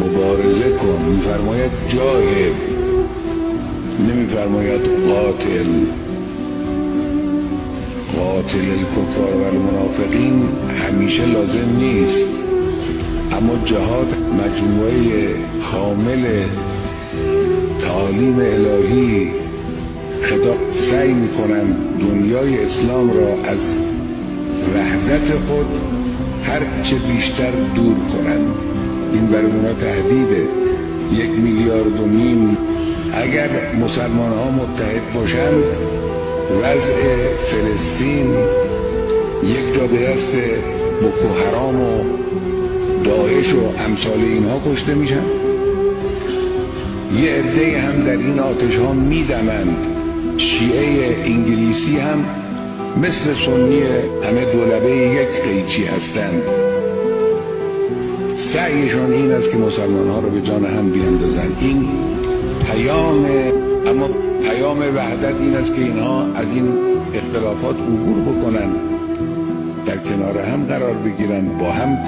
مبارزه کن. میفرماید جاهد، نمیفرماید قاتل. قاتل الکفار و المنافقین همیشه لازم نیست، اما جهاد مجموعه کامل تعالیم الهی خدا سعی میکنن دنیای اسلام را از وحدت خود هر چه بیشتر دور کنن. این برای اونا تهدیده. 1,5 میلیارد اگر مسلمان ها متحد باشند، وضع فلسطین یک جا به دست بوکو حرام و داعش و امثال اینها کشته میشن، یه عده هم در این آتش ها میدمند. شیعه انگلیسی هم مثل سنی همه دولبه یک قیچی هستند. سعیشون این است که مسلمان ها رو به جان هم بیاندازن. این پیام، اما پیام وحدت این است که اینها از این اختلافات عبور بکنن، در کنار هم قرار بگیرن، با هم